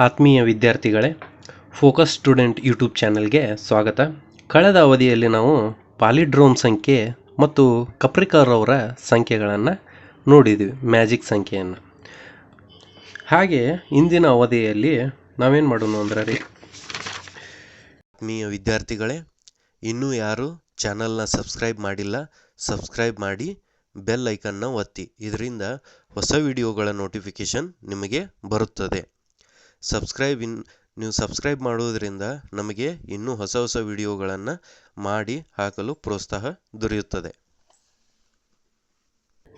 ಆತ್ಮೀಯ ವಿದ್ಯಾರ್ಥಿಗಳೇ, focus student YouTube ಚಾನಲ್ಗೆ ಸ್ವಾಗತ. ಕಳೆದ ಅವಧಿಯಲ್ಲಿ ನಾವು ಪಾಲಿಡ್ರೋಮ್ ಸಂಖ್ಯೆ ಮತ್ತು ಕಪ್ರಿಕರ್ ಅವರ ಸಂಖ್ಯೆಗಳನ್ನು ನೋಡಿದ್ವಿ, ಮ್ಯಾಜಿಕ್ ಸಂಖ್ಯೆಯನ್ನು. ಹಾಗೆ ಇಂದಿನ ಅವಧಿಯಲ್ಲಿ ನಾವೇನು ಮಾಡೋಣ ಅಂದ್ರೆ ರೀ, ಆತ್ಮೀಯ ವಿದ್ಯಾರ್ಥಿಗಳೇ, ಇನ್ನೂ ಯಾರು ಚಾನಲ್ನ ಸಬ್ಸ್ಕ್ರೈಬ್ ಮಾಡಿಲ್ಲ, ಸಬ್ಸ್ಕ್ರೈಬ್ ಮಾಡಿ ಬೆಲ್ ಐಕನ್ನ ಒತ್ತಿ. ಇದರಿಂದ ಹೊಸ ವಿಡಿಯೋಗಳ ನೋಟಿಫಿಕೇಷನ್ ನಿಮಗೆ ಬರುತ್ತದೆ. ನೀವು ಸಬ್ಸ್ಕ್ರೈಬ್ ಮಾಡುವುದರಿಂದ ನಮಗೆ ಇನ್ನೂ ಹೊಸ ಹೊಸ ವಿಡಿಯೋಗಳನ್ನು ಮಾಡಿ ಹಾಕಲು ಪ್ರೋತ್ಸಾಹ ದೊರೆಯುತ್ತದೆ.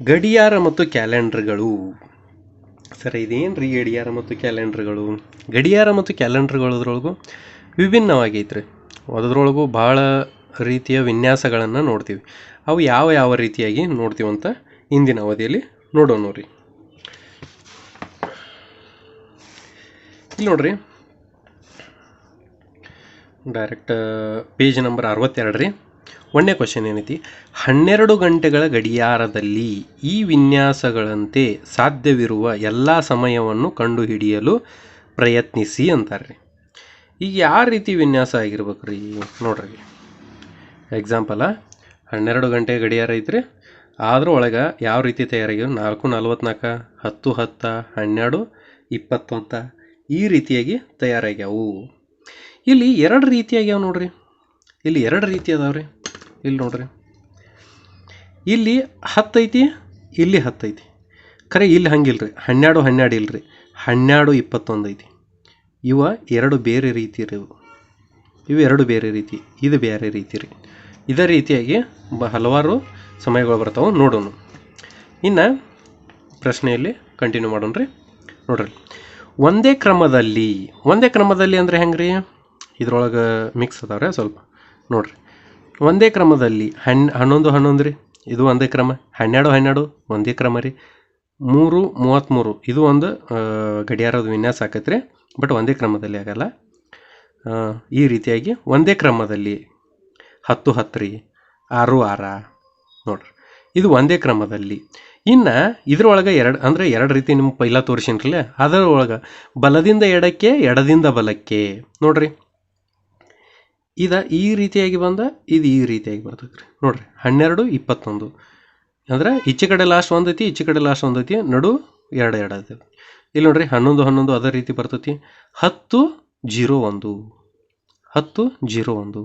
ಗಡಿಯಾರ ಮತ್ತು ಕ್ಯಾಲೆಂಡರ್ಗಳು. ಸರಿ, ಇದೇನು ರೀ ಗಡಿಯಾರ ಮತ್ತು ಕ್ಯಾಲೆಂಡರ್ಗಳು? ಗಡಿಯಾರ ಮತ್ತು ಕ್ಯಾಲೆಂಡರ್ಗಳದ್ರೊಳಗೂ ವಿಭಿನ್ನವಾಗೈತ್ರಿ. ಅದರೊಳಗೂ ಭಾಳ ರೀತಿಯ ವಿನ್ಯಾಸಗಳನ್ನು ನೋಡ್ತೀವಿ. ಅವು ಯಾವ ರೀತಿಯಾಗಿ ನೋಡ್ತೀವಂತ ಇಂದಿನ ಅವಧಿಯಲ್ಲಿ ನೋಡೋಣ ರೀ. ಇಲ್ಲಿ ನೋಡ್ರಿ, ಡೈರೆಕ್ಟ್ ಪೇಜ್ ನಂಬರ್ 62 ರೀ. ಒಂದನೇ ಕ್ವಶನ್ ಏನೈತಿ, 12 ಗಂಟೆಗಳ ಗಡಿಯಾರದಲ್ಲಿ ಈ ವಿನ್ಯಾಸಗಳಂತೆ ಸಾಧ್ಯವಿರುವ ಎಲ್ಲ ಸಮಯವನ್ನು ಕಂಡುಹಿಡಿಯಲು ಪ್ರಯತ್ನಿಸಿ ಅಂತಾರೆ. ಈಗ ಯಾವ ರೀತಿ ವಿನ್ಯಾಸ ಆಗಿರ್ಬೇಕು ರೀ ನೋಡ್ರಿ. ಎಕ್ಸಾಂಪಲ, 12 ಗಂಟೆ ಗಡಿಯಾರ ಐತ್ರಿ, ಅದ್ರೊಳಗೆ ಯಾವ ರೀತಿ ತಯಾರಾಗಿರೋ 4:44, 10:10, 12, 20 ಈ ರೀತಿಯಾಗಿ ತಯಾರಾಗ್ಯಾವು. ಇಲ್ಲಿ 2 ರೀತಿಯಾಗ್ಯಾವ ನೋಡ್ರಿ. ಇಲ್ಲಿ 2 ರೀತಿ ಅದಾವ್ರಿ. ಇಲ್ಲಿ ನೋಡ್ರಿ, ಇಲ್ಲಿ 10 ಐತಿ, ಇಲ್ಲಿ 10 ಐತಿ. ಖರೆ ಇಲ್ಲಿ ಹಂಗಿಲ್ರಿ, 12 ಇಲ್ರಿ, 12:21 ಐತಿ. ಇವ 2 ಬೇರೆ ರೀತಿ ರೀ. ಇವು 2 ಬೇರೆ ರೀತಿ, ಇದು ಬೇರೆ ರೀತಿ ರೀ. ಇದೇ ರೀತಿಯಾಗಿ ಹಲವಾರು ಸಮಯಗಳು ಬರ್ತಾವೆ, ನೋಡೋಣ. ಇನ್ನು ಪ್ರಶ್ನೆಯಲ್ಲಿ ಕಂಟಿನ್ಯೂ ಮಾಡೋಣ ರೀ. ನೋಡ್ರಿ, ಒಂದೇ ಕ್ರಮದಲ್ಲಿ ಅಂದರೆ ಹೆಂಗೆ ರೀ? ಇದ್ರೊಳಗೆ ಮಿಕ್ಸ್ ಅದಾವ್ರೆ ಸ್ವಲ್ಪ ನೋಡ್ರಿ. ಒಂದೇ ಕ್ರಮದಲ್ಲಿ 11 ರೀ, ಇದು ಒಂದೇ ಕ್ರಮ. 12 ಒಂದೇ ಕ್ರಮ ರೀ. 3:33 ಇದು ಒಂದು ಗಡಿಯಾರದ ವಿನ್ಯಾಸ ಆಕೈತ್ರಿ, ಬಟ್ ಒಂದೇ ಕ್ರಮದಲ್ಲಿ ಆಗಲ್ಲ. ಈ ರೀತಿಯಾಗಿ ಒಂದೇ ಕ್ರಮದಲ್ಲಿ 10:10 ರೀ, 6:6 ನೋಡ್ರಿ, ಇದು ಒಂದೇ ಕ್ರಮದಲ್ಲಿ. ಇನ್ನು ಇದ್ರೊಳಗೆ 2 ರೀತಿ ನಿಮ್ಗೆ ಪೈಲ ತೋರಿಸಿನ್ರಲ್ಲ, ಅದರೊಳಗೆ ಬಲದಿಂದ ಎಡಕ್ಕೆ, ಎಡದಿಂದ ಬಲಕ್ಕೆ ನೋಡ್ರಿ. ಈ ರೀತಿಯಾಗಿ ಬಂದ, ಇದು ಈ ರೀತಿಯಾಗಿ ಬರ್ತೈತೆ ರೀ ನೋಡ್ರಿ. 12:21 ಅಂದ್ರೆ ಈಚೆ ಕಡೆ ಲಾಸ್ಟ್ ಒಂದೈತಿ, ಈಚೆ ಕಡೆ ಲಾಸ್ಟ್ ಒಂದೈತಿ, ನಡು 2 ಐತಿ. ಇಲ್ಲಿ ನೋಡ್ರಿ 11 ಅದೇ ರೀತಿ ಬರ್ತೈತಿ. 10:01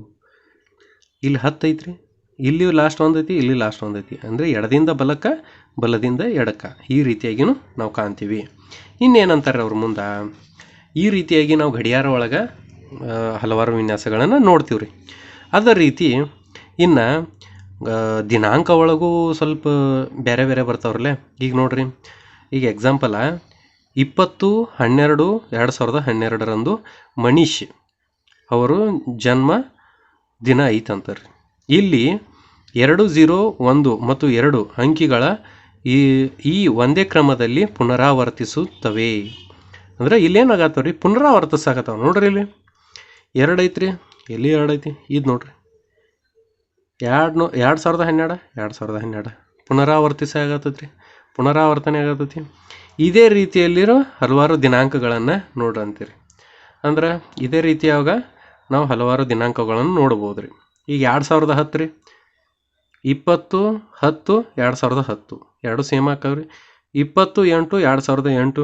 ಇಲ್ಲಿ 10 ಐತ್ರಿ, ಇಲ್ಲಿ ಲಾಸ್ಟ್ ಒಂದೈತಿ, ಇಲ್ಲಿ ಲಾಸ್ಟ್ ಒಂದೈತಿ. ಅಂದರೆ ಎಡದಿಂದ ಬಲಕ್ಕೆ, ಬಲದಿಂದ ಎಡಕ್ಕೆ ಈ ರೀತಿಯಾಗಿನೂ ನಾವು ಕಾಣ್ತೀವಿ. ಇನ್ನೇನಂತಾರೆ ಅವ್ರ ಮುಂದೆ, ಈ ರೀತಿಯಾಗಿ ನಾವು ಗಡಿಯಾರ ಒಳಗೆ ಹಲವಾರು ವಿನ್ಯಾಸಗಳನ್ನು ನೋಡ್ತೀವಿ ರೀ. ಅದೇ ರೀತಿ ಇನ್ನು ದಿನಾಂಕ ಒಳಗೂ ಸ್ವಲ್ಪ ಬೇರೆ ಬೇರೆ ಬರ್ತಾವ್ರಲ್ಲೇ. ಈಗ ನೋಡ್ರಿ, ಈಗ ಎಕ್ಸಾಂಪಲ 20/12/2012 ಮನೀಶ್ ಅವರು ಜನ್ಮ ದಿನ ಐತಂತಾರೆ. ಇಲ್ಲಿ 201 ಮತ್ತು 2 ಅಂಕಿಗಳ ಈ ಒಂದೇ ಕ್ರಮದಲ್ಲಿ ಪುನರಾವರ್ತಿಸುತ್ತವೆ. ಅಂದರೆ ಇಲ್ಲೇನಾಗತ್ತವ್ರಿ, ಪುನರಾವರ್ತಿಸಾಕತ್ತಾವ ನೋಡ್ರಿ. ಇಲ್ಲಿ 2 ಐತ್ರಿ, ಎಲ್ಲಿ 2 ಐತಿ, ಇದು ನೋಡ್ರಿ 2012 ಪುನರಾವರ್ತನೆ ಆಗತ್ತೈತಿ. ಇದೇ ರೀತಿಯಲ್ಲಿರೋ ಹಲವಾರು ದಿನಾಂಕಗಳನ್ನು ನೋಡ್ರಂತೀರಿ. ಅಂದ್ರೆ ಇದೇ ರೀತಿಯಾಗ ನಾವು ಹಲವಾರು ದಿನಾಂಕಗಳನ್ನು ನೋಡ್ಬೋದು ರೀ. ಈಗ 2010 ರೀ, 20/10/2010 ಎರಡು ಸೇಮ್ ಹಾಕವ್ರಿ. 20/8/2008,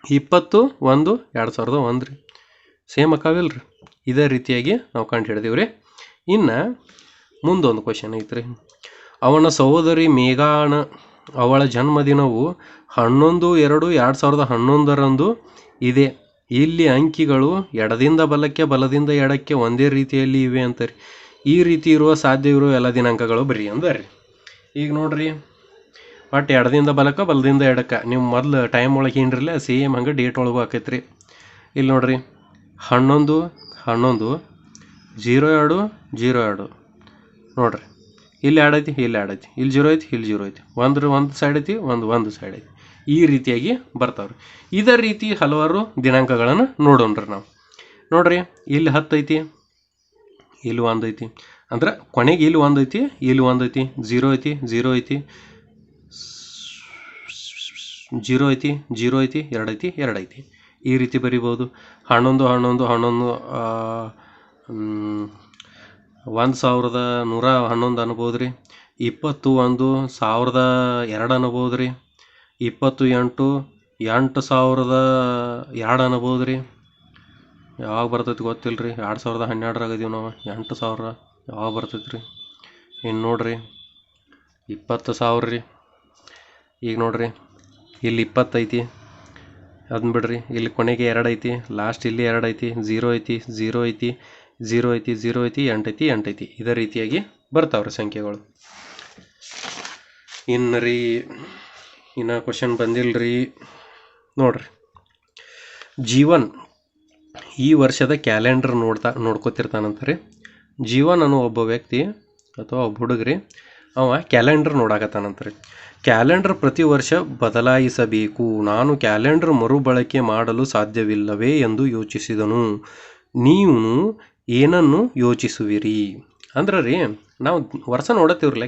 20/1/2001 ರೀ, ಸೇಮ್ ಹಾಕಾವಿಲ್ಲ ರೀ. ಇದೇ ರೀತಿಯಾಗಿ ನಾವು ಕಂಡು ಹಿಡಿದೀವಿ ರೀ. ಇನ್ನು ಮುಂದೊಂದು ಕ್ವಶನ್ ಐತ್ರಿ. ಅವನ ಸಹೋದರಿ ಮೇಘಾನ ಅವಳ ಜನ್ಮದಿನವು 11/2/2011 ಇದೆ. ಇಲ್ಲಿ ಅಂಕಿಗಳು ಎಡದಿಂದ ಬಲಕ್ಕೆ, ಬಲದಿಂದ ಎಡಕ್ಕೆ ಒಂದೇ ರೀತಿಯಲ್ಲಿ ಇವೆ ಅಂತಾರೆ. ಈ ರೀತಿ ಇರುವ ಸಾಧ್ಯವಿರುವ ಎಲ್ಲ ದಿನಾಂಕಗಳು ಬರ್ರಿ ಅಂದ್ರಿ. ಈಗ ನೋಡ್ರಿ, ಬಟ್ ಎಡದಿಂದ ಬಲಕ್ಕೆ, ಬಲದಿಂದ ಎಡಕ್ಕೆ ನೀವು ಮೊದಲು ಟೈಮ್ ಒಳಗೆ ಏನ್ರಲ್ಲ ಸೇಮ್ ಹಂಗೆ ಡೇಟ್ ಒಳಗೂ ಆಕೈತ್ರಿ. ಇಲ್ಲಿ ನೋಡ್ರಿ 11/11/02/02 ನೋಡ್ರಿ, ಇಲ್ಲಿ 2 ಐತಿ, ಇಲ್ಲಿ 2 ಐತಿ, ಇಲ್ಲಿ 0 ಐತಿ, ಇಲ್ಲಿ 0 ಐತಿ, ಒಂದು ಸೈಡ್ ಐತಿ, ಒಂದು ಸೈಡ್ ಐತಿ. ಈ ರೀತಿಯಾಗಿ ಬರ್ತಾವ್ರಿ. ಇದೇ ರೀತಿ ಹಲವಾರು ದಿನಾಂಕಗಳನ್ನು ನೋಡೋಣ್ರಿ ನಾವು. ನೋಡ್ರಿ, ಇಲ್ಲಿ 10 ಐತಿ, ಇಲ್ಲಿ 1 ಐತಿ, ಅಂದ್ರೆ ಕೊನೆಗೆ ಇಲ್ಲಿ 1 ಐತಿ, ಇಲ್ಲಿ 1 ಐತಿ, 0 ಐತಿ, 0 ಐತಿ, 0 ಐತಿ, 0 ಐತಿ, 2 ಐತಿ, 2 ಐತಿ. ಈ ರೀತಿ ಬರಿಬೋದು. 11 11 11 1111 ಅನ್ಬೋದು ರೀ. 21 1002 ಅನ್ಬೋದು ರೀ. 28 8002 ಅನ್ಬೋದು ರೀ. ಯಾವಾಗ ಬರ್ತೈತಿ ಗೊತ್ತಿಲ್ಲ ರೀ. 2012ರಾಗ ಇದೀವಿ ನಾವು. 8000 ಯಾವಾಗ ಬರ್ತೈತಿ ರೀ? ಇನ್ನು ನೋಡ್ರಿ 20,000 ರೀ. ಈಗ ನೋಡ್ರಿ ಇಲ್ಲಿ 20 ಐತಿ, ಅದನ್ನ ಬಿಡ್ರಿ. ಇಲ್ಲಿ ಕೊನೆಗೆ 2 ಐತಿ, ಲಾಸ್ಟ್ ಇಲ್ಲಿ 2 ಐತಿ, 0 ಐತಿ, 0 ಐತಿ, 0 ಐತಿ, 0 ಐತಿ, 8 ಐತಿ, 8 ಐತಿ. ಇದೇ ರೀತಿಯಾಗಿ ಬರ್ತಾವ್ರಿ ಸಂಖ್ಯೆಗಳು. ಇನ್ನು ರೀ ಇನ್ನು ಕ್ವಶನ್ ಬಂದಿಲ್ಲ ರೀ. ನೋಡ್ರಿ, ಜೀವನ್ ಈ ವರ್ಷದ ಕ್ಯಾಲೆಂಡರ್ ನೋಡ್ಕೋತಿರ್ತಾನಂತ ರೀ. ಜೀವನ್ ಅನ್ನೋ ಒಬ್ಬ ವ್ಯಕ್ತಿ ಅಥವಾ ಒಬ್ಬ ಹುಡುಗ್ರಿ, ಅವ ಕ್ಯಾಲೆಂಡರ್ ನೋಡಾಕತ್ತಾನಂತ ರೀ. ಕ್ಯಾಲೆಂಡರ್ ಪ್ರತಿ ವರ್ಷ ಬದಲಾಯಿಸಬೇಕು. ನಾನು ಕ್ಯಾಲೆಂಡರ್ ಮರುಬಳಕೆ ಮಾಡಲು ಸಾಧ್ಯವಿಲ್ಲವೇ ಎಂದು ಯೋಚಿಸಿದನು. ನೀವು ಏನನ್ನು ಯೋಚಿಸುವಿರಿ? ಅಂದ್ರೆ ರೀ, ನಾವು ವರ್ಷ ನೋಡತ್ತೀವ್ರಲ್ಲ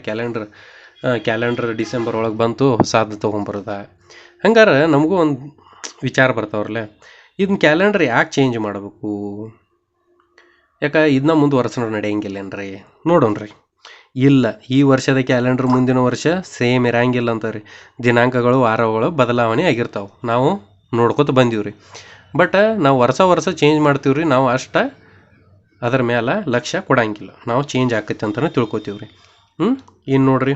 ಕ್ಯಾಲೆಂಡರ್ ಡಿಸೆಂಬರ್ ಒಳಗೆ ಬಂತು, ಹೊಸಾದು ತೊಗೊಂಬರೋದ. ಹಂಗಾರೆ ನಮಗೂ ಒಂದು ವಿಚಾರ ಬರ್ತಾವ್ರಲ್ಲ, ಇದನ್ನ ಕ್ಯಾಲೆಂಡರ್ ಯಾಕೆ ಚೇಂಜ್ ಮಾಡಬೇಕು? ಯಾಕೆ ಇದನ್ನ ಮುಂದೆ ವರ್ಷ ನಡೆಯಂಗಿಲ್ಲೇನ್ರಿ? ನೋಡೋಣ್ರಿ. ಇಲ್ಲ, ಈ ವರ್ಷದ ಕ್ಯಾಲೆಂಡರ್ ಮುಂದಿನ ವರ್ಷ ಸೇಮ್ ಇರಂಗಿಲ್ಲ ಅಂತಾರೆ. ದಿನಾಂಕಗಳು ವಾರಗಳು ಬದಲಾವಣೆ ಆಗಿರ್ತಾವೆ. ನಾವು ನೋಡ್ಕೊತ ಬಂದೀವ್ರಿ. ಬಟ್ ನಾವು ವರ್ಷ ಚೇಂಜ್ ಮಾಡ್ತೀವ್ರಿ. ನಾವು ಅದರ ಮೇಲೆ ಲಕ್ಷ್ಯ ಕೊಡಂಗಿಲ್ಲ. ನಾವು ಚೇಂಜ್ ಆಕೈತೆ ಅಂತಲೇ ತಿಳ್ಕೊತೀವ್ರಿ. ಇನ್ನು ನೋಡ್ರಿ,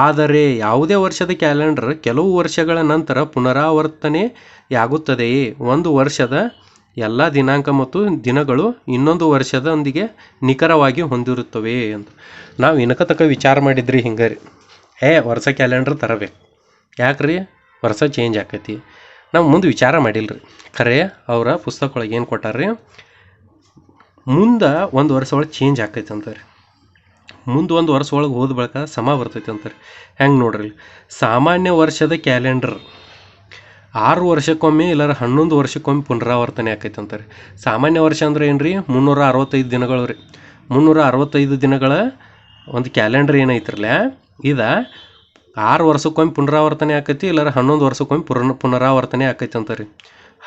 ಆದರೆ ಯಾವುದೇ ವರ್ಷದ ಕ್ಯಾಲೆಂಡರ್ ಕೆಲವು ವರ್ಷಗಳ ನಂತರ ಪುನರಾವರ್ತನೆಯಾಗುತ್ತದೆಯೇ? ಒಂದು ವರ್ಷದ ಎಲ್ಲ ದಿನಾಂಕ ಮತ್ತು ದಿನಗಳು ಇನ್ನೊಂದು ವರ್ಷದೊಂದಿಗೆ ನಿಖರವಾಗಿ ಹೊಂದಿರುತ್ತವೆ ಅಂತ ನಾವು ಇನ್ಕತಕ್ಕ ವಿಚಾರ ಮಾಡಿದ್ರಿ. ಹಿಂಗೆ ರೀ, ವರ್ಷ ಕ್ಯಾಲೆಂಡರ್ ತರಬೇಕು. ಯಾಕ್ರಿ? ವರ್ಷ ಚೇಂಜ್ ಆಕೈತಿ. ನಾವು ಮುಂದೆ ವಿಚಾರ ಮಾಡಿಲ್ರಿ. ಖರೆ ಅವರ ಪುಸ್ತಕ ಒಳಗೆ ಏನು ಕೊಟ್ಟಾರ್ರಿ, ಮುಂದೆ ಒಂದು ವರ್ಷ ಒಳಗೆ ಚೇಂಜ್ ಆಕೈತೆ ಅಂತಾರೆ. ಮುಂದೆ ಒಂದು ವರ್ಷ ಒಳಗೆ ಹೋದ ಬಳಿಕ ಸಮ ಬರ್ತೈತೆ ಅಂತಾರೆ. ಹೆಂಗೆ ನೋಡ್ರಿ, ಸಾಮಾನ್ಯ ವರ್ಷದ ಕ್ಯಾಲೆಂಡರ್ 6 ವರ್ಷಕ್ಕೊಮ್ಮೆ ಇಲ್ಲಾರ 11 ವರ್ಷಕ್ಕೊಮ್ಮೆ ಪುನರಾವರ್ತನೆ ಆಕೈತೆ ಅಂತಾರೆ. ಸಾಮಾನ್ಯ ವರ್ಷ ಅಂದ್ರೆ ಏನು ರೀ? 365 ದಿನಗಳು ರೀ. 365 ದಿನಗಳ ಒಂದು ಕ್ಯಾಲೆಂಡರ್ ಏನೈತ್ರಲ್ಲ, ಇದು 6 ವರ್ಷಕ್ಕೊಮ್ಮೆ ಪುನರಾವರ್ತನೆ ಆಕೈತಿ, ಇಲ್ಲಾರ 11 ವರ್ಷಕ್ಕೊಮ್ಮೆ ಪುನರಾವರ್ತನೆ ಆಕೈತೆ ಅಂತಾರೆ.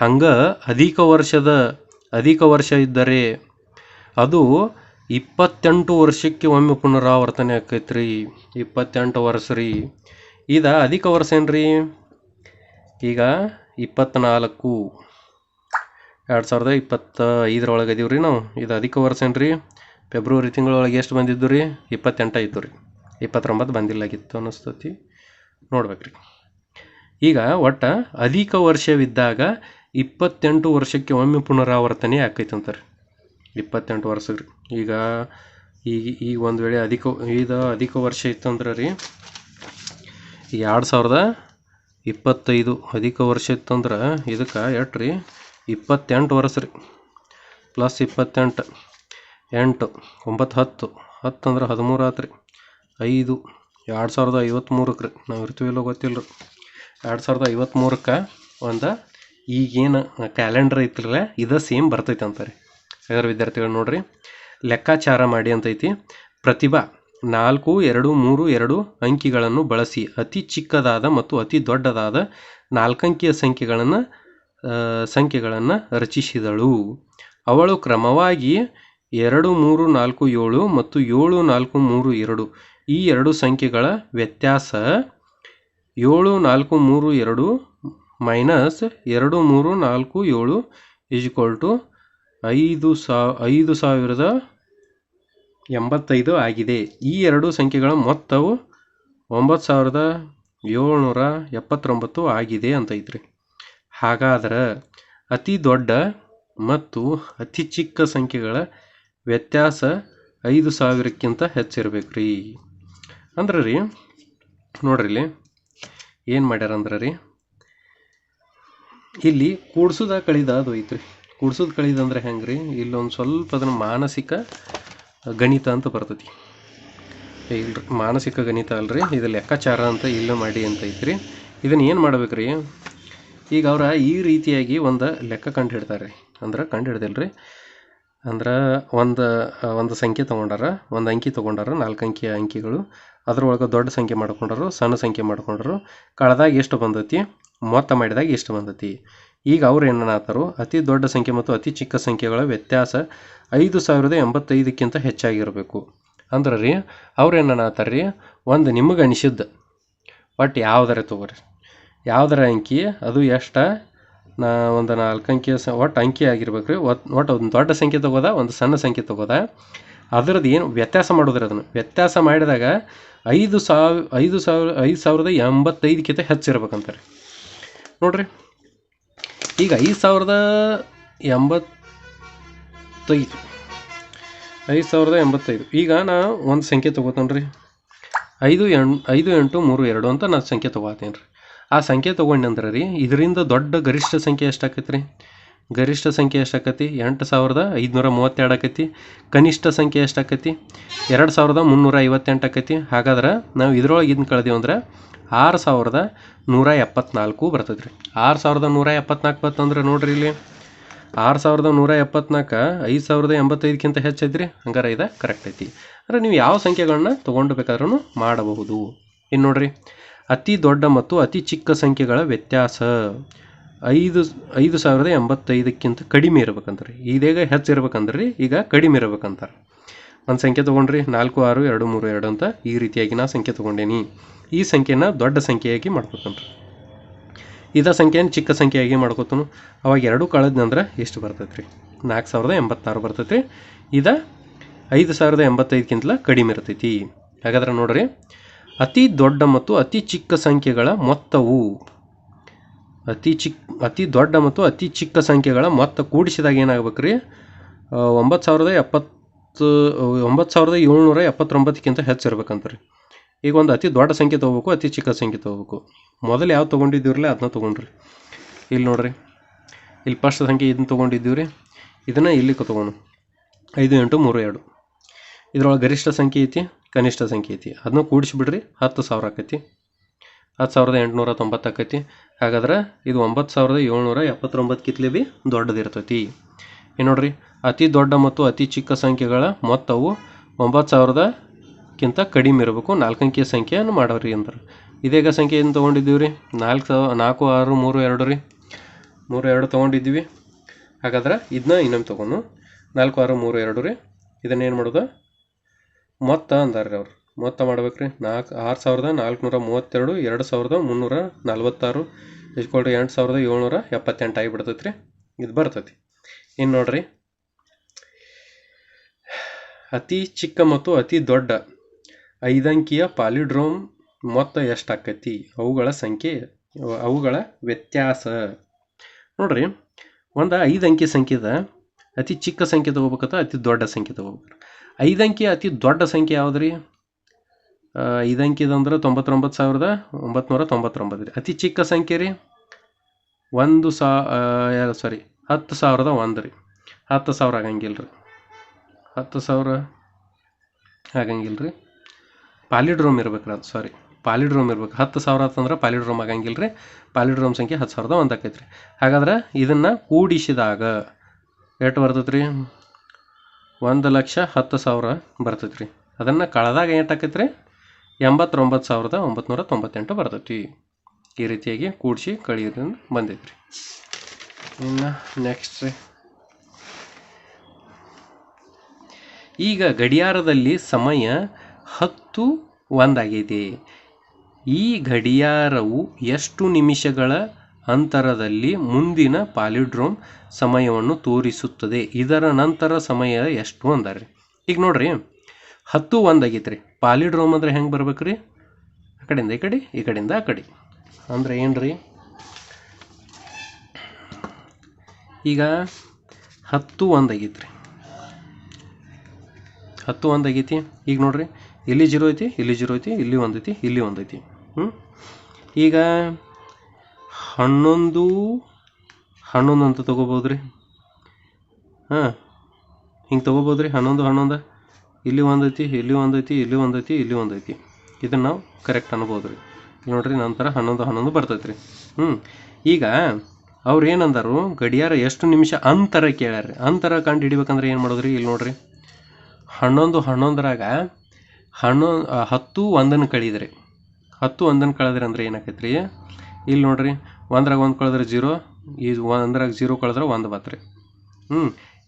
ಹಂಗೆ ಅಧಿಕ ವರ್ಷ ಇದ್ದರೆ ಅದು 28 ವರ್ಷಕ್ಕೆ ಒಮ್ಮೆ ಪುನರಾವರ್ತನೆ ಆಕೈತ್ರಿ. 28 ವರ್ಷ ರೀ. ಇದು ಅಧಿಕ ವರ್ಷ ಏನ್ರಿ? ಈಗ 24 2025 ಇದೀವಿ ರೀ ನಾವು. ಇದು ಅಧಿಕ ವರ್ಷ ಏನ್ರಿ? ಫೆಬ್ರವರಿ ತಿಂಗಳೊಳಗೆ ಎಷ್ಟು ಬಂದಿದ್ದು ರೀ? 28 ಆಯಿತು ರೀ. 29 ಬಂದಿಲ್ಲಾಗಿತ್ತು ಅನ್ನಿಸ್ತತಿ, ನೋಡ್ಬೇಕ್ರಿ. ಈಗ ಒಟ್ಟು ಅಧಿಕ ವರ್ಷವಿದ್ದಾಗ 28 ವರ್ಷಕ್ಕೆ ಒಮ್ಮೆ ಪುನರಾವರ್ತನೆ ಆಕೈತೆ ಅಂತಾರೆ. 28 ವರ್ಷ ರೀ. ಈಗ ಒಂದು ವೇಳೆ ಅಧಿಕ ವರ್ಷ ಇತ್ತಂದ್ರೆ ರೀ, 2025 ಅಧಿಕ ವರ್ಷ ಇತ್ತಂದ್ರೆ ಇದಕ್ಕೆ ಎಷ್ಟು ರೀ? 28 ವರ್ಷ ರೀ. ಪ್ಲಸ್ 28 8 9 10 10 ಅಂದ್ರೆ 13 ಆತು ರೀ. 5 2053 ರೀ. ನಾವು ಇರ್ತೀವಿಲ್ಲೋ ಗೊತ್ತಿಲ್ಲ ರೀ. 2053 ಒಂದು ಈಗೇನು ಕ್ಯಾಲೆಂಡರ್ ಐತಿರಲ್ಲ, ಇದು ಸೇಮ್ ಬರ್ತೈತೆ ಅಂತಾರೆ. ಹಾಗಾದ್ರೆ ವಿದ್ಯಾರ್ಥಿಗಳು ನೋಡ್ರಿ, ಲೆಕ್ಕಾಚಾರ ಮಾಡಿ ಅಂತೈತಿ. ಪ್ರತಿಭಾ 4 2 3 2 ಅಂಕಿಗಳನ್ನು ಬಳಸಿ ಅತಿ ಚಿಕ್ಕದಾದ ಮತ್ತು ಅತಿ ದೊಡ್ಡದಾದ 4 ಅಂಕಿಯ ಸಂಖ್ಯೆಗಳನ್ನು ರಚಿಸಿದಳು. ಅವಳು ಕ್ರಮವಾಗಿ 2 3 4 7 ಮತ್ತು 7 4 3 2 ಈ ಎರಡು ಸಂಖ್ಯೆಗಳ ವ್ಯತ್ಯಾಸ 7 4 3 2 ಮೈನಸ್ 2 3 4 7 5085 ಆಗಿದೆ. ಈ ಎರಡು ಸಂಖ್ಯೆಗಳ ಮೊತ್ತವು 9779 ಆಗಿದೆ ಅಂತೈತ್ರಿ. ಹಾಗಾದ್ರೆ ಅತಿ ದೊಡ್ಡ ಮತ್ತು ಅತಿ ಚಿಕ್ಕ ಸಂಖ್ಯೆಗಳ ವ್ಯತ್ಯಾಸ 5000ಕ್ಕಿಂತ ಹೆಚ್ಚಿರ್ಬೇಕ್ರಿ. ಅಂದ್ರೆ ರೀ, ನೋಡ್ರಿ ಇಲ್ಲಿ ಏನು ಮಾಡ್ಯಾರಂದ್ರೆ ರೀ, ಇಲ್ಲಿ ಕೂಡ್ಸುದ ಕಳಿದ ಅದು ಐತ್ರಿ. ಕೂಡ್ಸುದ ಕಳಿದಂದ್ರೆ ಹೆಂಗೆ ರೀ? ಇಲ್ಲೊಂದು ಸ್ವಲ್ಪ ಅದನ್ನು ಮಾನಸಿಕ ಗಣಿತ ಅಂತ ಬರ್ತೈತಿ. ಇಲ್ರಿ, ಮಾನಸಿಕ ಗಣಿತ ಅಲ್ರಿ, ಇದು ಲೆಕ್ಕಾಚಾರ ಅಂತ ಇಲ್ಲ ಮಾಡಿ ಅಂತ ಐತ್ರಿ. ಇದನ್ನು ಏನು ಮಾಡ್ಬೇಕ್ರಿ? ಈಗ ಅವ್ರ ಈ ರೀತಿಯಾಗಿ ಒಂದು ಲೆಕ್ಕ ಕಂಡು ಹಿಡ್ತಾರೆ ರೀ. ಅಂದ್ರೆ ಕಂಡು ಹಿಡ್ದಿಲ್ರಿ, ಅಂದ್ರೆ ಒಂದು ಸಂಖ್ಯೆ ತೊಗೊಂಡಾರ, ಒಂದು ಅಂಕಿ ತೊಗೊಂಡಾರ, 4 ಅಂಕಿಯ ಅಂಕಿಗಳು. ಅದ್ರೊಳಗೆ ದೊಡ್ಡ ಸಂಖ್ಯೆ ಮಾಡ್ಕೊಂಡರು, ಸಣ್ಣ ಸಂಖ್ಯೆ ಮಾಡ್ಕೊಂಡರು. ಕಳೆದಾಗ ಎಷ್ಟು ಬಂದೈತಿ, ಮೊತ್ತ ಮಾಡಿದಾಗ ಎಷ್ಟು ಬಂದೈತಿ, ಈಗ ಅವ್ರು ಏನನ್ನಾತಾರು ಅತಿ ದೊಡ್ಡ ಸಂಖ್ಯೆ ಮತ್ತು ಅತಿ ಚಿಕ್ಕ ಸಂಖ್ಯೆಗಳ ವ್ಯತ್ಯಾಸ 5085ಕ್ಕಿಂತ ಹೆಚ್ಚಾಗಿರಬೇಕು. ಅಂದ್ರೆ ರೀ ಅವ್ರು ಏನನ್ನಾತಾರ ರೀ, ಒಂದು ನಿಮಗೆ ಅನಿಸಿದ್ದು ಒಟ್ಟು ಯಾವುದರ ತೊಗೋರಿ, ಯಾವುದರ ಅಂಕಿ ಅದು ಎಷ್ಟು ಒಂದು 4 ಅಂಕಿ ಒಟ್ಟು ಅಂಕಿ ಆಗಿರ್ಬೇಕು ರೀ. ಒಟ್ಟು ಒಂದು ದೊಡ್ಡ ಸಂಖ್ಯೆ ತೊಗೋದ ಒಂದು ಸಣ್ಣ ಸಂಖ್ಯೆ ತೊಗೋದ ಅದರದ್ದು ಏನು ವ್ಯತ್ಯಾಸ ಮಾಡೋದ್ರಿ, ಅದನ್ನು ವ್ಯತ್ಯಾಸ ಮಾಡಿದಾಗ 5085ಕ್ಕಿಂತ ಹೆಚ್ಚಿರ್ಬೇಕಂತಾರೆ ನೋಡ್ರಿ. ಈಗ 5085 ಈಗ ನಾ ಒಂದು ಸಂಖ್ಯೆ ತೊಗೋತೇನೆ ರೀ, 5832 ಅಂತ ನಾನು ಸಂಖ್ಯೆ ತೊಗೋತೀನಿ ರೀ. ಆ ಸಂಖ್ಯೆ ತೊಗೊಂಡ್ನಂದ್ರೆ ರೀ ಇದರಿಂದ ದೊಡ್ಡ ಗರಿಷ್ಠ ಸಂಖ್ಯೆ ಎಷ್ಟಾಕೈತಿ ರೀ? ಗರಿಷ್ಠ ಸಂಖ್ಯೆ ಎಷ್ಟಾಕತಿ? 8532 ಆಕೈತಿ. ಕನಿಷ್ಠ ಸಂಖ್ಯೆ ಎಷ್ಟಾಕೈತಿ? 2358 ಆಕೈತಿ. ಹಾಗಾದ್ರೆ ನಾವು ಇದ್ರೊಳಗೆ ಇದನ್ನ ಕಳೆದೀವಿ ಅಂದ್ರೆ 6174 ಬರ್ತೈತೆ ರೀ. 6174 ಬರ್ತಂದ್ರೆ ನೋಡ್ರಿ ಇಲ್ಲಿ 6174 5085ಕ್ಕಿಂತ ಹೆಚ್ಚೈತ್ರಿ. ಹಂಗಾರೆ ಇದು ಕರೆಕ್ಟ್ ಐತಿ. ಅಂದರೆ ನೀವು ಯಾವ ಸಂಖ್ಯೆಗಳನ್ನ ತೊಗೊಂಡು ಬೇಕಾದ್ರೂ ಮಾಡಬಹುದು. ಇನ್ನು ನೋಡ್ರಿ, ಅತಿ ದೊಡ್ಡ ಮತ್ತು ಅತಿ ಚಿಕ್ಕ ಸಂಖ್ಯೆಗಳ ವ್ಯತ್ಯಾಸ 5085ಕ್ಕಿಂತ ಕಡಿಮೆ ಇರ್ಬೇಕಂತಾರೆ. ಇದೀಗ ಹೆಚ್ಚಿರ್ಬೇಕಂದ್ರೆ ರೀ ಈಗ ಕಡಿಮೆ ಇರ್ಬೇಕಂತಾರೆ. ಒಂದು ಸಂಖ್ಯೆ ತೊಗೊಂಡ್ರಿ 46232 ಅಂತ ಈ ರೀತಿಯಾಗಿ ನಾ ಸಂಖ್ಯೆ ತೊಗೊಂಡೇನಿ. ಈ ಸಂಖ್ಯೆನ ದೊಡ್ಡ ಸಂಖ್ಯೆಯಾಗಿ ಮಾಡ್ಕೊತಾನ್ರಿ, ಇದ ಸಂಖ್ಯೆಯನ್ನು ಚಿಕ್ಕ ಸಂಖ್ಯೆಯಾಗಿ ಮಾಡ್ಕೊತಾನು. ಅವಾಗ ಎರಡು ಕಳೆದ್ನಂದ್ರೆ ಎಷ್ಟು ಬರ್ತೈತೆ ರೀ? 4086 ಬರ್ತೈತಿ. ಇದು 5085ಕ್ಕಿಂತಲ ಕಡಿಮೆ ಇರ್ತೈತಿ. ಹಾಗಾದ್ರೆ ನೋಡ್ರಿ, ಅತಿ ದೊಡ್ಡ ಮತ್ತು ಅತಿ ಚಿಕ್ಕ ಸಂಖ್ಯೆಗಳ ಮೊತ್ತವು ಅತಿ ದೊಡ್ಡ ಮತ್ತು ಅತಿ ಚಿಕ್ಕ ಸಂಖ್ಯೆಗಳ ಮೊತ್ತ ಕೂಡಿಸಿದಾಗ ಏನಾಗ್ಬೇಕು ರೀ? 9779ಕ್ಕಿಂತ ಹೆಚ್ಚಿರ್ಬೇಕಂತ ರೀ. ಈಗ ಒಂದು ಅತಿ ದೊಡ್ಡ ಸಂಖ್ಯೆ ತೊಗೋಬೇಕು, ಅತಿ ಚಿಕ್ಕ ಸಂಖ್ಯೆ ತೊಗೋಬೇಕು. ಮೊದಲು ಯಾವ ತೊಗೊಂಡಿದ್ದೀವ್ರಲ್ಲ ಅದನ್ನ ತೊಗೊಂಡ್ರಿ. ಇಲ್ಲಿ ನೋಡ್ರಿ, ಇಲ್ಲಿ ಫಸ್ಟ್ ಸಂಖ್ಯೆ ಇದನ್ನ ತೊಗೊಂಡಿದ್ದೀವಿ ರೀ, ಇದನ್ನು ಇಲ್ಲಿ ತೊಗೊಂಡು 5832. ಇದ್ರೊಳಗೆ ಗರಿಷ್ಠ ಸಂಖ್ಯೆ ಐತಿ, ಕನಿಷ್ಠ ಸಂಖ್ಯೆ ಐತಿ. ಅದನ್ನ ಕೂಡಿಸಿಬಿಡ್ರಿ, 10,000 ಆಕೈತಿ. 10,890 ಆಕೈತಿ. ಹಾಗಾದ್ರೆ ಇದು 9779ಕ್ಕಿಂತಲೇ ಭೀ ದೊಡ್ಡದಿರ್ತೈತಿ. ಏನು ನೋಡ್ರಿ, ಅತಿ ದೊಡ್ಡ ಮತ್ತು ಅತಿ ಚಿಕ್ಕ ಸಂಖ್ಯೆಗಳ ಮೊತ್ತವು 9000ಕ್ಕಿಂತ ಕಡಿಮೆ ಇರಬೇಕು. 4 ಅಂಕಿಯ ಸಂಖ್ಯೆಯನ್ನು ಮಾಡೋರಿ ಅಂದ್ರೆ ಇದೇಗ ಸಂಖ್ಯೆ ಏನು ತೊಗೊಂಡಿದ್ದೀವಿ ರೀ? 4632 ರೀ, 32 ತೊಗೊಂಡಿದ್ದೀವಿ. ಹಾಗಾದ್ರೆ ಇದನ್ನ ಇನ್ನೊಮ್ಮೆ ತೊಗೊಂಡು 4632 ರೀ. ಇದನ್ನೇನು ಮಾಡೋದು? ಮೊತ್ತ ಅಂದಾರ್ರಿ ಅವ್ರು. ಮೊತ್ತ ಮಾಡ್ಬೇಕ್ರಿ. 6432 2346 8778 ಆಗಿಬಿಡ್ತೈತಿ ರೀ. ಇದು ಬರ್ತೈತಿ. ಇನ್ನು ನೋಡ್ರಿ, ಅತಿ ಚಿಕ್ಕ ಮತ್ತು ಅತಿ ದೊಡ್ಡ 5 ಅಂಕಿಯ ಪಾಲಿಡ್ರೋಮ್ ಮೊತ್ತ ಎಷ್ಟಾಕೈತಿ? ಅವುಗಳ ವ್ಯತ್ಯಾಸ ನೋಡ್ರಿ. ಒಂದು 5 ಅಂಕಿ ಸಂಖ್ಯೆದ ಅತಿ ಚಿಕ್ಕ ಸಂಖ್ಯೆ ತೊಗೋಬೇಕತ್ತ ಅತಿ ದೊಡ್ಡ ಸಂಖ್ಯೆ ತೊಗೋಬೇಕು. 5 ಅಂಕಿಯ ಅತಿ ದೊಡ್ಡ ಸಂಖ್ಯೆ ಯಾವ್ದು ರೀ? 5 ಅಂಕಿದಂದ್ರೆ 99,999 ರೀ. ಅತಿ ಚಿಕ್ಕ ಸಂಖ್ಯೆ ರೀ 10,001 ರೀ. 10,000 ಆಗಂಗಿಲ್ಲ ರೀ. 10,000 ಆಗಂಗಿಲ್ಲ ರೀ. ಪಾಲಿಡ್ರೋಮ್ ಇರ್ಬೇಕು ರೀ, ಅದು ಸಾರಿ ಪಾಲಿಡ್ರೋಮ್ ಇರ್ಬೇಕು. 10,000 ಅಂತಂದ್ರೆ ಪಾಲಿಡ್ರೋಮ್ ಆಗಂಗಿಲ್ಲ ರೀ. ಪಾಲಿಡ್ರೋಮ್ ಸಂಖ್ಯೆ 10,001 ಆಕೈತೆ ರೀ. ಹಾಗಾದ್ರೆ ಇದನ್ನು ಕೂಡಿಸಿದಾಗ ಎಷ್ಟು ಬರ್ತೈತೆ ರೀ? 1,10,000 ಬರ್ತೈತೆ ರೀ. ಅದನ್ನು ಕಳೆದಾಗ ಎಷ್ಟು ಆಕೈತೆ ರೀ? 89,998 ಬರ್ತೈತಿ. ಈ ರೀತಿಯಾಗಿ ಕೂಡಿಸಿ ಕಳೆಯೋದ್ರಿಂದ ಬಂದೈತೆ ರೀ. ಇನ್ನು ನೆಕ್ಸ್ಟ್ ರೀ, ಈಗ ಗಡಿಯಾರದಲ್ಲಿ ಸಮಯ 10:01 ಆಗೈತೆ. ಈ ಗಡಿಯಾರವು ಎಷ್ಟು ನಿಮಿಷಗಳ ಅಂತರದಲ್ಲಿ ಮುಂದಿನ ಪಾಲಿಡ್ರೋಮ್ ಸಮಯವನ್ನು ತೋರಿಸುತ್ತದೆ? ಇದರ ನಂತರ ಸಮಯ ಎಷ್ಟು ಅಂದಾರ್ರಿ. ಈಗ ನೋಡ್ರಿ, 10:01 ಆಗೈತೆ ರೀ. ಪಾಲಿಡ್ರೋಮ್ ಅಂದ್ರೆ ಹೆಂಗೆ ಬರ್ಬೇಕು ರೀ? ಆ ಕಡೆಯಿಂದ ಈ ಕಡೆ, ಈ ಕಡೆಯಿಂದ ಆ ಕಡೆ. ಅಂದ್ರೆ ಏನು ರೀ? ಈಗ 10:01 ಆಗೈತೆ ರೀ. 10:01 ಆಗೈತಿ. ಈಗ ನೋಡ್ರಿ, ಇಲ್ಲಿ 0 ಐತಿ, ಇಲ್ಲಿ 0 ಐತಿ, ಇಲ್ಲಿ 1 ಐತಿ, ಇಲ್ಲಿ 1 ಐತಿ. ಈಗ 11 ಅಂತ ತೊಗೋಬೋದು ರೀ. ಹಿಂಗೆ ತೊಗೋಬೋದು ರೀ. 11 ಇಲ್ಲಿ 1 ಐತಿ, ಇಲ್ಲಿ 1 ಐತಿ, ಇಲ್ಲಿ 1 ಐತಿ, ಇಲ್ಲಿ 1 ಐತಿ. ಇದನ್ನು ನಾವು ಕರೆಕ್ಟ್ ಅನ್ಬೋದು ರೀ. ನೋಡ್ರಿ, ನಂತರ 11 ಬರ್ತೈತೆ ರೀ. ಈಗ ಅವ್ರು ಏನಂದರು, ಗಡಿಯಾರ ಎಷ್ಟು ನಿಮಿಷ ಅಂತರ ಕೇಳ್ಯಾರ್ರಿ. ಅಂತರ ಕಂಡು ಹಿಡಿಬೇಕಂದ್ರೆ ಏನು ಮಾಡೋದ್ರಿ? ಇಲ್ಲಿ ನೋಡ್ರಿ, 11 10:01 ಕಳೀದ್ರಿ. 10:01 ಕಳೆದ್ರಿ ಅಂದ್ರೆ ಏನಾಕೈತೆ ರೀ? ಇಲ್ಲಿ ನೋಡ್ರಿ, 1 ಕಳೆದ್ರೆ 0, ಇದು ಒಂದ್ರಾಗ 0 ಕಳೆದ್ರೆ 1 ಬತ್ತು ರೀ.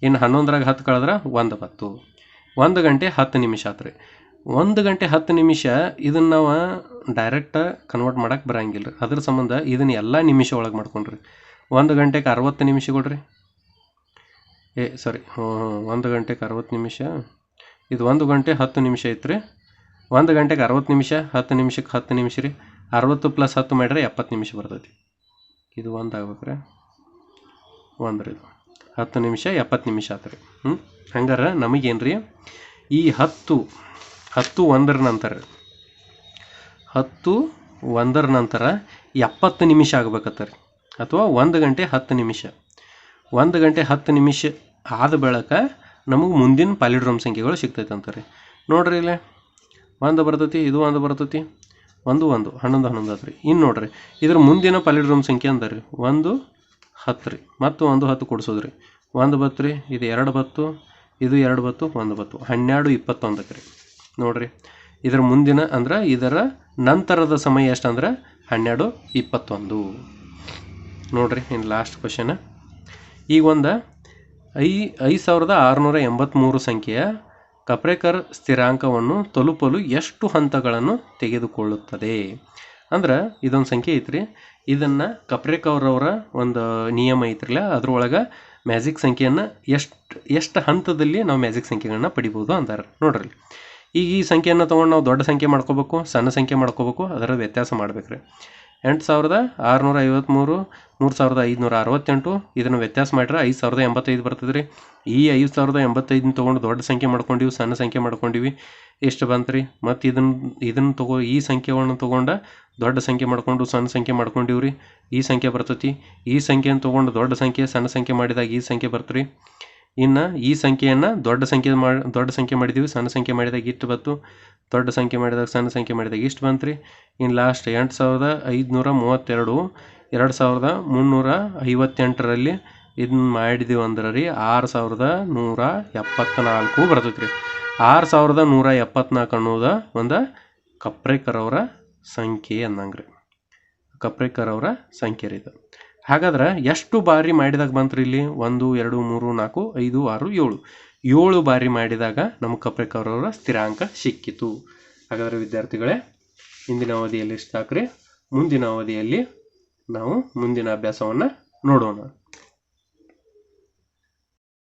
ಇನ್ನು 11ರಾಗ 10 ಕಳೆದ್ರೆ 1 ಬತ್ತು. 1 ಗಂಟೆ 10 ನಿಮಿಷ ಆತು ರೀ. 1 ಗಂಟೆ 10 ನಿಮಿಷ ಇದನ್ನು ನಾವು ಡೈರೆಕ್ಟ್ ಕನ್ವರ್ಟ್ ಮಾಡೋಕೆ ಬರೋಂಗಿಲ್ಲ ರೀ. ಅದ್ರ ಸಂಬಂಧ ಇದನ್ನು ಎಲ್ಲ ನಿಮಿಷ ಒಳಗೆ ಮಾಡ್ಕೊಂಡ್ರಿ. 1 ಗಂಟೆಗೆ 60 ನಿಮಿಷ ಕೊಡ್ರಿ. 1 ಗಂಟೆಗೆ 60 ನಿಮಿಷ. ಇದು 1 ಗಂಟೆ 10 ನಿಮಿಷ ಐತ್ರಿ. 1 ಗಂಟೆಗೆ 60 ನಿಮಿಷ, 10 ನಿಮಿಷಕ್ಕೆ 10 ನಿಮಿಷ ರೀ. 60 + 10 ಮಾಡಿದ್ರೆ 70 ನಿಮಿಷ ಬರ್ತೈತಿ. ಇದು 1 ಆಗ್ಬೇಕ್ರೆ 1 ರೀ. 10 ನಿಮಿಷ 70 ನಿಮಿಷ ಆತು ರೀ. ಹಂಗಾರೆ ನಮಗೇನು ರೀ, ಈ 10 1ರ ನಂತರ 70 ನಿಮಿಷ ಆಗ್ಬೇಕತ್ತ ರೀ. ಅಥವಾ 1 ಗಂಟೆ 10 ನಿಮಿಷ. 1 ಗಂಟೆ 10 ನಿಮಿಷ ಆದ ಬಳಿಕ ನಮಗೆ ಮುಂದಿನ ಪಾಲಿಡ್ರೋಮ್ ಸಂಖ್ಯೆಗಳು ಸಿಗ್ತೈತೆ ಅಂತಾರೆ. ನೋಡ್ರಿ ಇಲ್ಲೇ 1 ಬರ್ತೈತಿ, ಇದು 1 ಬರ್ತೈತಿ, 1 1 11 11 ಆತು ರೀ. ಇನ್ನು ನೋಡ್ರಿ ಇದ್ರ ಮುಂದಿನ ಪಾಲಿಡ್ರೋಮ್ ಸಂಖ್ಯೆ ಅಂತಾರೆ 1 10 ರೀ. ಮತ್ತು 1 10 ಕೊಡಿಸೋದು ರೀ. 1 ಬತ್ತು ರೀ, ಇದು 2 ಬತ್ತು, ಇದು 2 ಬತ್ತು, 1 ಬತ್ತು, 12 21 ರೀ. ನೋಡ್ರಿ ಇದರ ಮುಂದಿನ ಅಂದ್ರೆ ಇದರ ನಂತರದ ಸಮಯ ಎಷ್ಟು ಅಂದ್ರೆ 12 21. ನೋಡ್ರಿ ಇನ್ನು ಲಾಸ್ಟ್ ಕ್ವಶನ್. ಈಗ ಒಂದು 5683 ಸಂಖ್ಯೆಯ ಕಪ್ರೇಕರ್ ಸ್ಥಿರಾಂಕವನ್ನು ತಲುಪಲು ಎಷ್ಟು ಹಂತಗಳನ್ನು ತೆಗೆದುಕೊಳ್ಳುತ್ತದೆ? ಅಂದ್ರೆ ಇದೊಂದು ಸಂಖ್ಯೆ ಐತ್ರಿ. ಇದನ್ನು ಕಪ್ರೇಕರ್ ಅವರ ಒಂದು ನಿಯಮ ಐತ್ರಲ್ಲ, ಅದ್ರೊಳಗೆ ಮ್ಯಾಜಿಕ್ ಸಂಖ್ಯೆಯನ್ನು ಎಷ್ಟು ಹಂತದಲ್ಲಿ ನಾವು ಮ್ಯಾಜಿಕ್ ಸಂಖ್ಯೆಗಳನ್ನ ಪಡಿಬೋದು ಅಂತಾರೆ. ನೋಡ್ರಿ ಈಗ ಈ ಸಂಖ್ಯೆಯನ್ನು ತೊಗೊಂಡು ನಾವು ದೊಡ್ಡ ಸಂಖ್ಯೆ ಮಾಡ್ಕೋಬೇಕು, ಸಣ್ಣ ಸಂಖ್ಯೆ ಮಾಡ್ಕೋಬೇಕು, ಅದರ ವ್ಯತ್ಯಾಸ ಮಾಡ್ಬೇಕ್ರಿ. 8653, 3568 ಇದನ್ನು ವ್ಯತ್ಯಾಸ ಮಾಡಿದ್ರೆ 5085 ಬರ್ತದೆ ರೀ. ಈ 5085 ತೊಗೊಂಡು ದೊಡ್ಡ ಸಂಖ್ಯೆ ಮಾಡ್ಕೊಂಡಿವಿ, ಸಣ್ಣ ಸಂಖ್ಯೆ ಮಾಡ್ಕೊಂಡಿವಿ, ಎಷ್ಟು ಬಂತು ರೀ. ಮತ್ತು ಇದನ್ನು ಈ ಸಂಖ್ಯೆಗಳನ್ನು ತೊಗೊಂಡು ದೊಡ್ಡ ಸಂಖ್ಯೆ ಮಾಡ್ಕೊಂಡು ಸಣ್ಣ ಸಂಖ್ಯೆ ಮಾಡ್ಕೊಂಡಿವಿ ರೀ, ಈ ಸಂಖ್ಯೆ ಬರ್ತೈತಿ. ಈ ಸಂಖ್ಯೆಯನ್ನು ತೊಗೊಂಡು ದೊಡ್ಡ ಸಂಖ್ಯೆ ಸಣ್ಣ ಸಂಖ್ಯೆ ಮಾಡಿದಾಗ ಈ ಸಂಖ್ಯೆ ಬರ್ತರಿ. ಇನ್ನು ಈ ಸಂಖ್ಯೆಯನ್ನು ದೊಡ್ಡ ಸಂಖ್ಯೆ ಮಾಡಿದ್ದೀವಿ, ಸಣ್ಣ ಸಂಖ್ಯೆ ಮಾಡಿದಾಗ ಇಷ್ಟು ಬಂತು, ದೊಡ್ಡ ಸಂಖ್ಯೆ ಮಾಡಿದಾಗ ಸಣ್ಣ ಸಂಖ್ಯೆ ಮಾಡಿದಾಗ ಇಷ್ಟು ಬಂತು ರೀ. ಇನ್ನು ಲಾಸ್ಟ್ 8532 2358ರಲ್ಲಿ ಇದನ್ನ ಮಾಡಿದೀವಿ ಅಂದ್ರೆ ರೀ 6174 ಬರ್ತೈತೆ ರೀ. 6174 ಅನ್ನೋದು ಒಂದು ಕಪ್ರೇಕರ್ ಅವರ ಸಂಖ್ಯೆ ಅನ್ನಂಗೆ ರೀ. ಕಪ್ರೇಕರ್ ಅವರ ಸಂಖ್ಯೆ ರೀ ಇದು. ಹಾಗಾದ್ರೆ ಎಷ್ಟು ಬಾರಿ ಮಾಡಿದಾಗ ಬಂತು ಇಲ್ಲಿ? 1 2 3 4 5 6 7 7 ಬಾರಿ ಮಾಡಿದಾಗ ನಮಗೆ ಕಪ್ರೇಕರ್ ಅವರ ಸ್ಥಿರಾಂಕ ಸಿಕ್ಕಿತು. ಹಾಗಾದರೆ ವಿದ್ಯಾರ್ಥಿಗಳೇ, ಇಂದಿನ ಅವಧಿಯಲ್ಲಿ ಇಷ್ಟಾಕ್ರಿ. ಮುಂದಿನ ಅವಧಿಯಲ್ಲಿ ನಾವು ಮುಂದಿನ ಅಭ್ಯಾಸವನ್ನು ನೋಡೋಣ.